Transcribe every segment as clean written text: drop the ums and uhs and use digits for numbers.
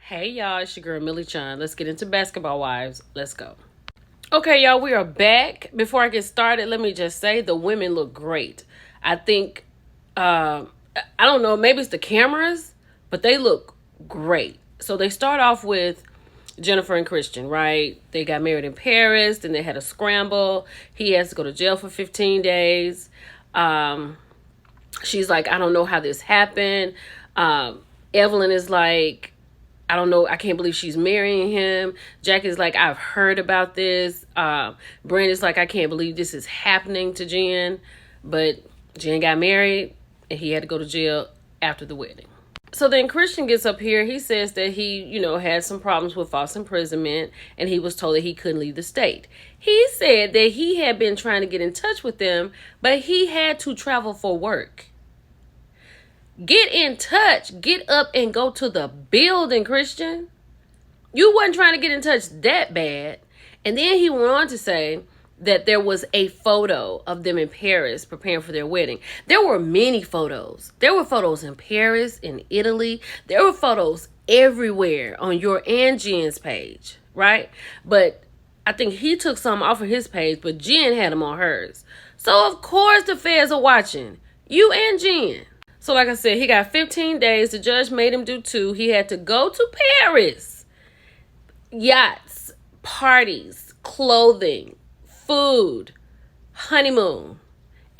Hey y'all, it's your girl Millie Chun. Let's get into Basketball Wives. Let's go. Okay, y'all, we are back. Before I get started, let me just say the women look great. I think, I don't know, maybe it's the cameras, but they look great. So they start off with Jennifer and Christian, right? They got married in Paris, then they had a scramble. He has to go to jail for 15 days. She's like, I don't know how this happened. Evelyn is like, I don't know. I can't believe she's marrying him. Jackie's like, I've heard about this. Brandon's like, I can't believe this is happening to Jen. But Jen got married and he had to go to jail after the wedding. So then Christian gets up here. He says that he, had some problems with false imprisonment and he was told that he couldn't leave the state. He said that he had been trying to get in touch with them, but he had to travel for work. Get in touch. Get up and go to the building, Christian. You wasn't trying to get in touch that bad. And then he went on to say that there was a photo of them in Paris preparing for their wedding. There were many photos. There were photos in Paris, in Italy. There were photos everywhere on your and Jen's page, right? But I think he took some off of his page, but Jen had them on hers. So, of course, the feds are watching. You and Jen. So like I said, he got 15 days. The judge made him do 2. He had to go to Paris. Yachts, parties, clothing, food, honeymoon.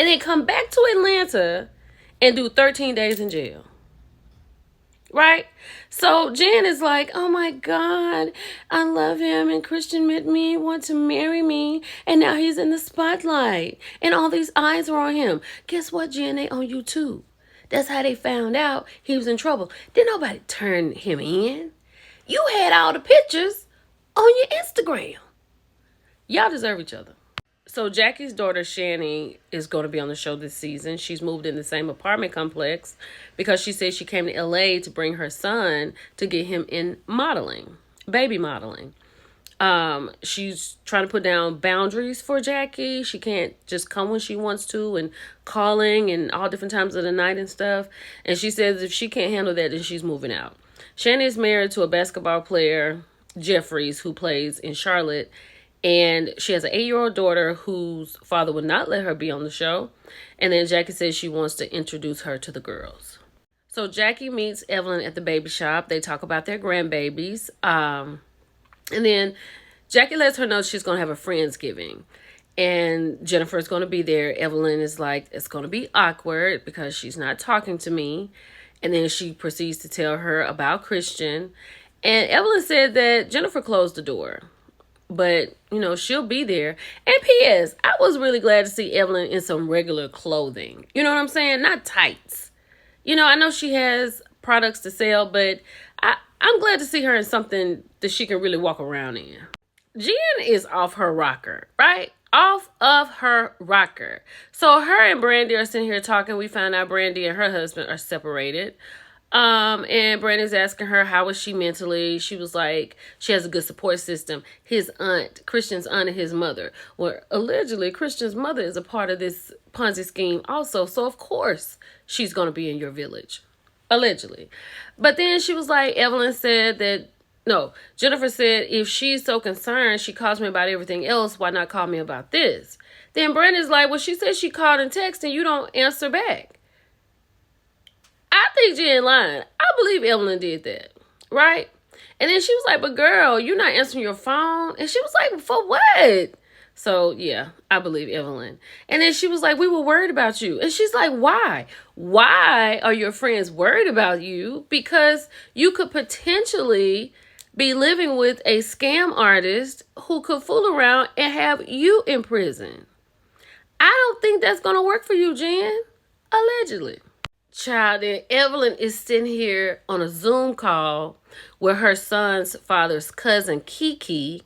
And then come back to Atlanta and do 13 days in jail. Right? So Jen is like, oh my God, I love him. And Christian met me, want to marry me. And now he's in the spotlight. And all these eyes are on him. Guess what, Jen? They on you too. That's how they found out he was in trouble. Didn't nobody turn him in. You had all the pictures on your Instagram. Y'all deserve each other. So Jackie's daughter, Shani, is going to be on the show this season. She's moved in the same apartment complex because she said she came to LA to bring her son to get him in modeling, baby modeling. She's trying to put down boundaries for Jackie. She can't just come when she wants to and calling and all different times of the night and stuff. And she says if she can't handle that, then she's moving out. Shannon is married to a basketball player, Jeffries, who plays in Charlotte. And she has an 8-year-old daughter whose father would not let her be on the show. And then Jackie says she wants to introduce her to the girls. So Jackie meets Evelyn at the baby shop. They talk about their grandbabies. And then Jackie lets her know she's going to have a Friendsgiving. And Jennifer's going to be there. Evelyn is like, it's going to be awkward because she's not talking to me. And then she proceeds to tell her about Christian. And Evelyn said that Jennifer closed the door. But, she'll be there. And P.S., I was really glad to see Evelyn in some regular clothing. You know what I'm saying? Not tights. I know she has products to sell, but I'm glad to see her in something that she can really walk around in. Jen is off her rocker, right? Off of her rocker. So her and Brandy are sitting here talking. We found out Brandy and her husband are separated. And Brandy's asking her, how is she mentally? She was like, she has a good support system. His aunt, Christian's aunt and his mother. Well, allegedly, Christian's mother is a part of this Ponzi scheme also. So, of course, she's going to be in your village. Allegedly. But then she was like, Jennifer said, if she's so concerned, she calls me about everything else. Why not call me about this? Then Brandy's like, well, she said she called and texted and you don't answer back. I think Jen lying. I believe Evelyn did that, right? And then she was like, but girl, you're not answering your phone. And she was like, for what? So, yeah, I believe Evelyn. And then she was like, we were worried about you. And she's like, why? Why are your friends worried about you? Because you could potentially be living with a scam artist who could fool around and have you in prison. I don't think that's going to work for you, Jen. Allegedly. Child, and Evelyn is sitting here on a Zoom call with her son's father's cousin, Kiki.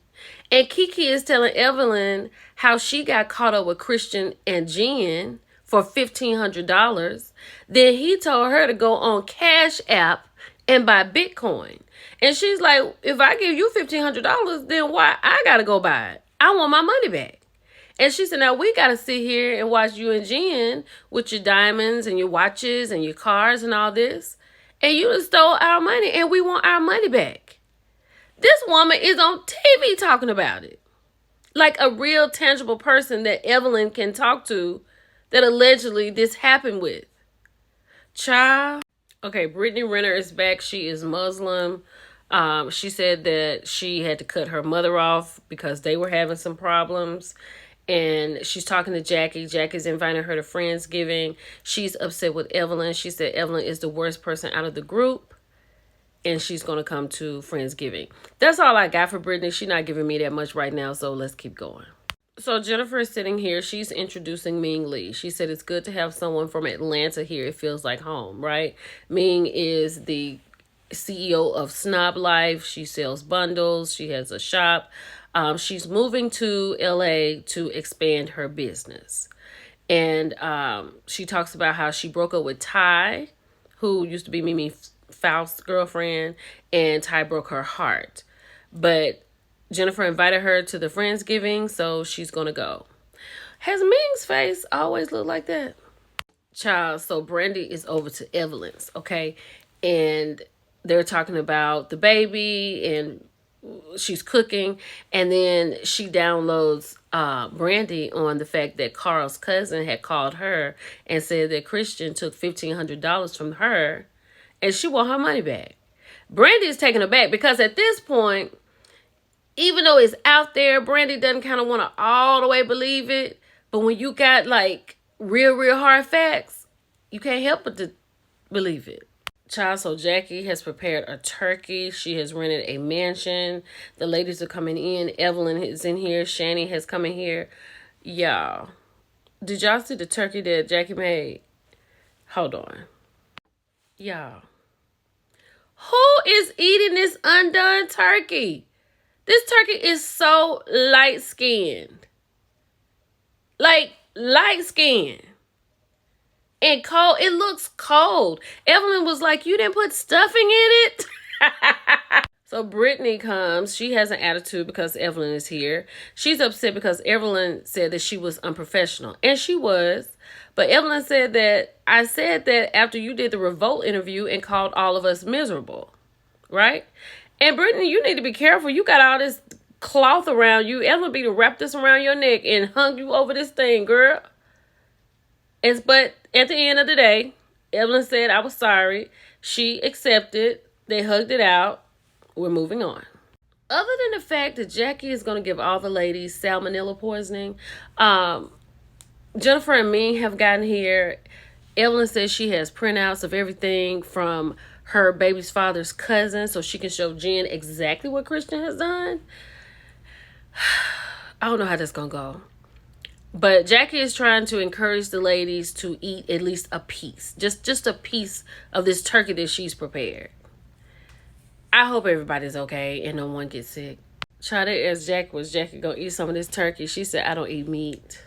And Kiki is telling Evelyn how she got caught up with Christian and Jen for $1,500. Then he told her to go on Cash App and buy Bitcoin. And she's like, if I give you $1,500, then why I got to go buy it? I want my money back. And she said, now we got to sit here and watch you and Jen with your diamonds and your watches and your cars and all this. And you just stole our money and we want our money back. This woman is on TV talking about it. Like a real tangible person that Evelyn can talk to that allegedly this happened with. Child. Okay, Brittany Renner is back. She is Muslim. She said that she had to cut her mother off because they were having some problems. And she's talking to Jackie. Jackie's inviting her to Friendsgiving. She's upset with Evelyn. She said Evelyn is the worst person out of the group. And she's going to come to Friendsgiving. That's all I got for Brittany. She's not giving me that much right now, so let's keep going. So Jennifer is sitting here. She's introducing Ming Lee. She said it's good to have someone from Atlanta here. It feels like home, right? Ming is the CEO of Snob Life. She sells bundles. She has a shop. She's moving to LA to expand her business. And she talks about how she broke up with Ty, who used to be Mimi Faust's girlfriend, and Ty broke her heart. But Jennifer invited her to the Friendsgiving, so she's going to go. Has Ming's face always looked like that? Child, so Brandy is over to Evelyn's, okay? And they're talking about the baby, and she's cooking, and then she downloads Brandy on the fact that Carl's cousin had called her and said that Christian took $1,500 from her, and she want her money back. Brandy is taken aback because at this point, even though it's out there, Brandy doesn't kind of want to all the way believe it. But when you got like real hard facts, you can't help but to believe it. Child, so Jackie has prepared a turkey. She has rented a mansion. The ladies are coming in. Evelyn is in here. Shani has come in here. Y'all, did y'all see the turkey that Jackie made? Hold on. Y'all, who is eating this undone turkey? This turkey is so light-skinned. Like, light-skinned. And cold. It looks cold. Evelyn was like, you didn't put stuffing in it? So Brittany comes. She has an attitude because Evelyn is here. She's upset because Evelyn said that she was unprofessional. And she was. But Evelyn said that, I said that after you did the Revolt interview and called all of us miserable. Right? And Brittany, you need to be careful. You got all this cloth around you. Evelyn be to wrap this around your neck and hung you over this thing, girl. But at the end of the day, Evelyn said, I was sorry. She accepted. They hugged it out. We're moving on. Other than the fact that Jackie is going to give all the ladies salmonella poisoning, Jennifer and me have gotten here. Evelyn says she has printouts of everything from her baby's father's cousin so she can show Jen exactly what Christian has done. I don't know how that's going to go. But Jackie is trying to encourage the ladies to eat at least a piece. Just a piece of this turkey that she's prepared. I hope everybody's okay and no one gets sick. Child, they asked Jackie, was Jackie going to eat some of this turkey? She said, I don't eat meat.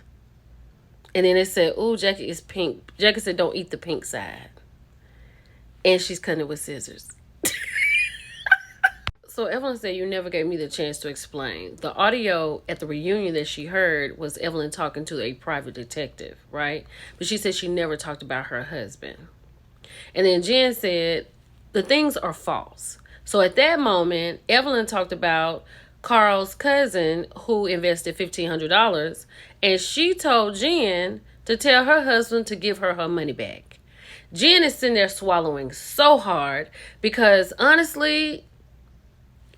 And then they said, oh, Jackie is pink. Jackie said, don't eat the pink side. And she's cutting it with scissors. So Evelyn said, you never gave me the chance to explain. The audio at the reunion that she heard was Evelyn talking to a private detective, right? But she said she never talked about her husband. And then Jen said, the things are false. So at that moment, Evelyn talked about Carl's cousin who invested $1,500. And she told Jen to tell her husband to give her money back. Jen is sitting there swallowing so hard because honestly,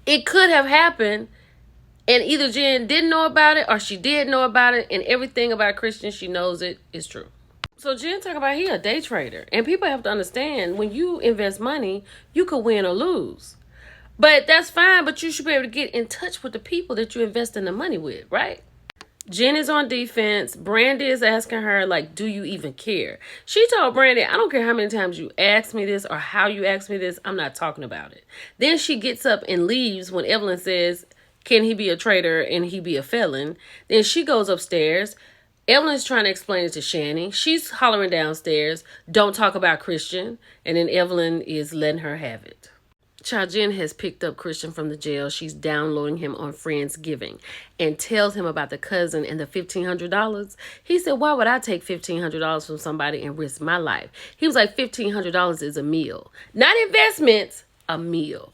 it could have happened and either Jen didn't know about it or she did know about it, and everything about Christian, she knows it is true. So Jen talk about he a day trader, and people have to understand when you invest money, you could win or lose. But that's fine, but you should be able to get in touch with the people that you invest in the money with, right? Jen is on defense. Brandy is asking her, like, do you even care? She told Brandy, I don't care how many times you ask me this or how you ask me this. I'm not talking about it. Then she gets up and leaves when Evelyn says, can he be a traitor and he be a felon? Then she goes upstairs. Evelyn's trying to explain it to Shani. She's hollering downstairs, don't talk about Christian. And then Evelyn is letting her have it. Child, Jen has picked up Christian from the jail. She's downloading him on Friendsgiving and tells him about the cousin and the $1,500. He said, why would I take $1,500 from somebody and risk my life? He was like, $1,500 is a meal. Not investments, a meal.